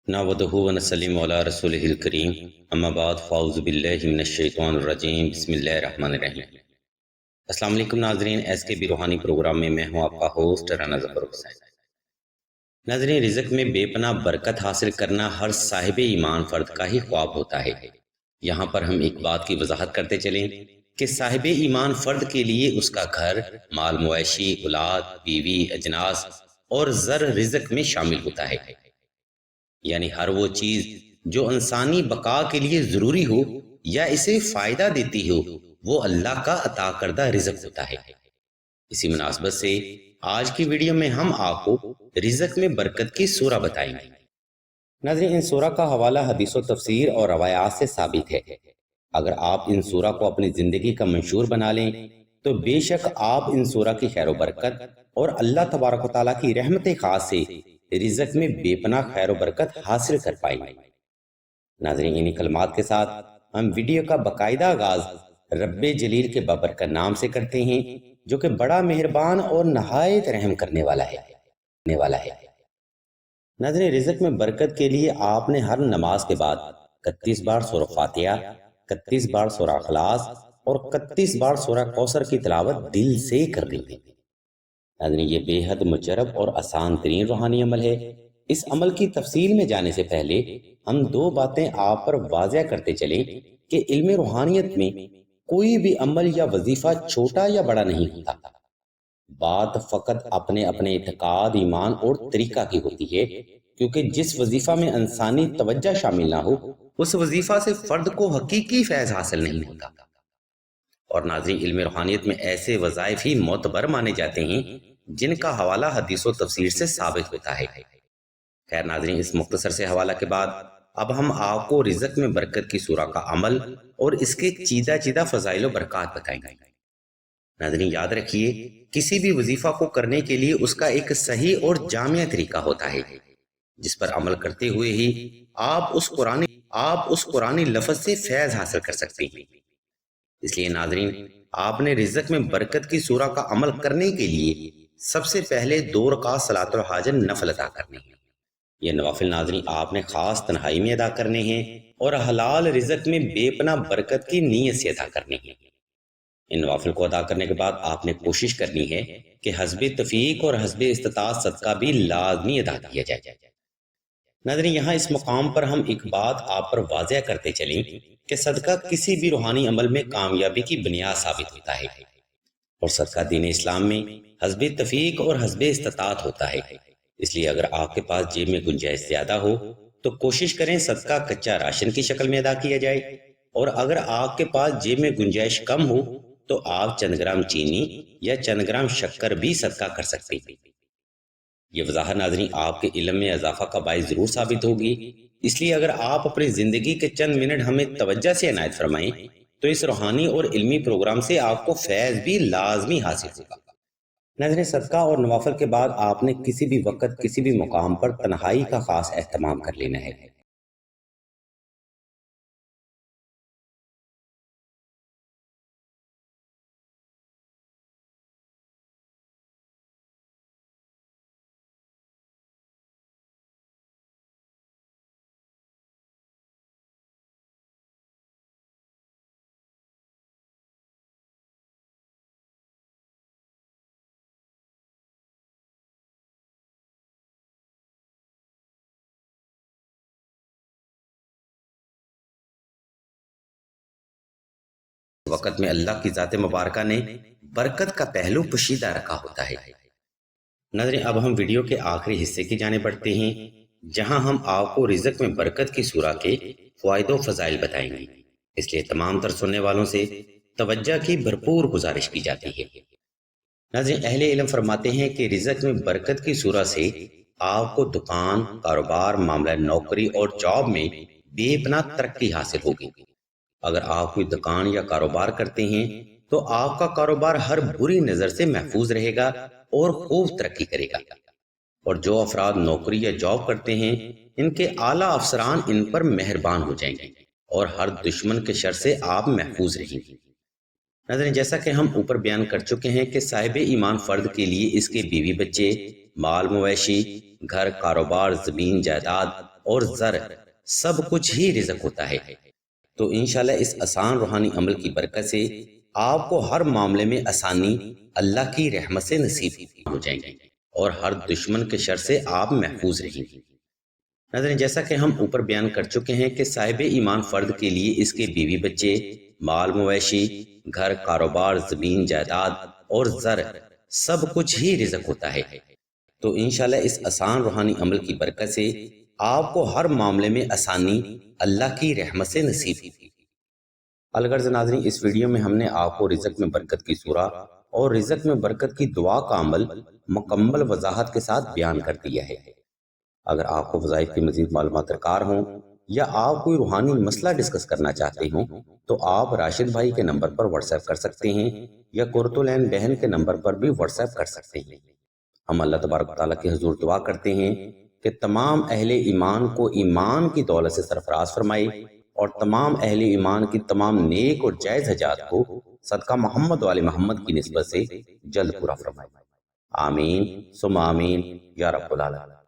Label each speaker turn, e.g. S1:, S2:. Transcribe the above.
S1: نحمدہ و نسلم علی رسولہ الکریم اما بعد فاعوذ باللہ من الشیطان الرجیم بسم اللہ الرحمن الرحیم۔ السلام علیکم ناظرین، ایس کے بی روحانی پروگرام میں میں ہوں آپ کا ہوسٹ رانا ظفر حسین۔ ناظرین، رزق میں بے پناہ برکت حاصل کرنا ہر صاحب ایمان فرد کا ہی خواب ہوتا ہے۔ یہاں پر ہم ایک بات کی وضاحت کرتے چلیں کہ صاحب ایمان فرد کے لیے اس کا گھر، مال مویشی، اولاد، بیوی، اجناس اور زر رزق میں شامل ہوتا ہے، یعنی ہر وہ چیز جو انسانی بقا کے لیے ضروری ہو یا اسے فائدہ دیتی ہو وہ اللہ کا عطا کردہ رزق ہوتا ہے۔ اسی مناسبت سے آج کی ویڈیو میں ہم آپ کو رزق میں برکت کی سورہ بتائیں گے۔ ناظرین، ان سورہ کا حوالہ حدیث و تفسیر اور روایات سے ثابت ہے۔ اگر آپ ان سورہ کو اپنی زندگی کا منشور بنا لیں تو بے شک آپ ان سورہ کی خیر و برکت اور اللہ تبارک و تعالیٰ کی رحمت خاص سے رزق میں بے پناہ خیر و برکت حاصل کر پائیں گے۔ ناظرین، انہی کلمات کے ساتھ ہم ویڈیو کا باقاعدہ آغاز رب جلیل کے بابرکت نام سے کرتے ہیں جو کہ بڑا مہربان اور نہایت رحم کرنے والا ہے۔ ناظرین، رزق میں برکت کے لیے آپ نے ہر نماز کے بعد 31 بار سورہ فاتحہ، 31 بار سورہ اخلاص اور 31 بار سورہ کوثر کی تلاوت دل سے کرنی ہے۔ ناظرین، یہ بے حد مجرب اور آسان ترین روحانی عمل ہے۔ اس عمل کی تفصیل میں جانے سے پہلے ہم دو باتیں آپ پر واضح کرتے چلیں کہ علم روحانیت میں کوئی بھی عمل یا وظیفہ چھوٹا یا بڑا نہیں ہوتا۔ بات فقط اپنے اعتقاد، ایمان اور طریقہ کی ہوتی ہے، کیونکہ جس وظیفہ میں انسانی توجہ شامل نہ ہو اس وظیفہ سے فرد کو حقیقی فیض حاصل نہیں ہوتا۔ اور ناظرین، علم روحانیت میں ایسے وظائف ہی معتبر مانے جاتے ہیں جن کا حوالہ حدیث و تفسیر سے ثابت ہوتا ہے۔ خیر ناظرین، اس مختصر سے حوالہ کے بعد اب ہم آپ کو رزق میں برکت کی سورہ کا عمل اور اس کے چیدہ فضائل و برکات بتائیں گے۔ ناظرین، یاد رکھیے، کسی بھی وظیفہ کو کرنے کے لیے اس کا ایک صحیح اور جامع طریقہ ہوتا ہے جس پر عمل کرتے ہوئے ہی آپ اس قرآنی لفظ سے فیض حاصل کر سکتے ہیں۔ اس لیے ناظرین، آپ نے رزق میں برکت کی سورہ کا عمل کرنے کے لیے سب سے پہلے 2 رکعت صلاۃ الحاجت نفل ادا کرنے ہیں۔ یہ نوافل ناظرین آپ نے خاص تنہائی میں ادا کرنے ہیں اور حلال رزق میں بے پناہ برکت کی نیت سے ادا کرنے ہیں۔ ان نوافل کو ادا کرنے کے بعد آپ نے کوشش کرنی ہے کہ حسب توفیق اور حسب استطاعت صدقہ بھی لازمی ادا کیا جائے۔ ناظرین، یہاں اس مقام پر ہم ایک بات آپ پر واضح کرتے چلیں کہ صدقہ کسی بھی روحانی عمل میں کامیابی کی بنیاد ثابت ہوتا ہے، اور صدقہ دین اسلام میں حسب توفیق اور حسب استطاعت ہوتا ہے۔ اس لیے اگر آپ کے پاس جیب میں گنجائش زیادہ ہو تو کوشش کریں صدقہ کچا راشن کی شکل میں ادا کیا جائے، اور اگر آپ کے پاس جیب میں گنجائش کم ہو تو آپ چند گرام چینی یا چند گرام شکر بھی صدقہ کر سکتے ہیں۔ یہ وضاحت ناظرین آپ کے علم میں اضافہ کا باعث ضرور ثابت ہوگی، اس لیے اگر آپ اپنی زندگی کے چند منٹ ہمیں توجہ سے عنایت فرمائیں تو اس روحانی اور علمی پروگرام سے آپ کو فیض بھی لازمی حاصل ہوگا۔ ناظرین، صدقہ اور نوافل کے بعد آپ نے کسی بھی وقت کسی بھی مقام پر تنہائی کا خاص اہتمام کر لینا ہے۔ وقت میں اللہ کی ذات مبارکہ نے برکت کا پہلو پوشیدہ رکھا ہوتا ہے۔ ناظرین، اب ہم ویڈیو کے آخری حصے کی جانب بڑھتے ہیں جہاں ہم آپ کو رزق میں برکت کی سورہ کے فوائد و فضائل بتائیں گے۔ اس لیے تمام تر سننے والوں سے توجہ کی بھرپور گزارش کی جاتی ہے۔ ناظرین، اہل علم فرماتے ہیں کہ رزق میں برکت کی سورہ سے آپ کو دکان، کاروبار، معاملہ نوکری اور جاب میں بے پناہ ترقی حاصل ہوگی۔ اگر آپ کوئی دکان یا کاروبار کرتے ہیں تو آپ کا کاروبار ہر بری نظر سے محفوظ رہے گا اور خوب ترقی کرے گا، اور جو افراد نوکری یا جاب کرتے ہیں ان کے اعلیٰ افسران ان پر مہربان ہو جائیں گے اور ہر دشمن کے شر سے آپ محفوظ رہیں گے۔ ناظرین، جیسا کہ ہم اوپر بیان کر چکے ہیں کہ صاحب ایمان فرد کے لیے اس کے بیوی بچے، مال مویشی، گھر، کاروبار، زمین جائیداد اور زر سب کچھ ہی رزق ہوتا ہے۔ تو انشاءاللہ اس آسان روحانی عمل کی برکت سے آپ کو ہر معاملے میں آسانی اللہ کی رحمت سے نصیب ہو جائیں گی اور ہر دشمن کے شر سے آپ محفوظ رہیں گے۔ ناظرین، جیسا کہ ہم اوپر بیان کر چکے ہیں کہ صاحب ایمان فرد کے لیے اس کے بیوی بچے، مال مویشی، گھر، کاروبار، زمین جائیداد اور زر سب کچھ ہی رزق ہوتا ہے۔ تو انشاءاللہ اس آسان روحانی عمل کی برکت سے آپ کو ہر معاملے میں آسانی اللہ کی رحمت سے نصیب ہوگی۔ الغرض ناظرین، اس ویڈیو میں ہم نے آپ کو رزق میں برکت کی سورہ اور رزق میں برکت کی دعا کا عمل مکمل وضاحت کے ساتھ بیان کر دیا ہے۔ اگر آپ کو وظائف کی مزید معلومات درکار ہوں یا آپ کوئی روحانی مسئلہ ڈسکس کرنا چاہتے ہوں تو آپ راشد بھائی کے نمبر پر واٹس ایپ کر سکتے ہیں یا قرۃ العین بہن کے نمبر پر بھی واٹس ایپ کر سکتے ہیں۔ ہم اللہ تبارک و تعالیٰ کے حضور دعا کرتے ہیں کہ تمام اہل ایمان کو ایمان کی دولت سے سرفراز فرمائے اور تمام اہل ایمان کی تمام نیک اور جائز حاجات کو صدقہ محمد وآل محمد کی نسبت سے جلد پورا فرمائے۔ آمین ثم آمین یا رب العالمین۔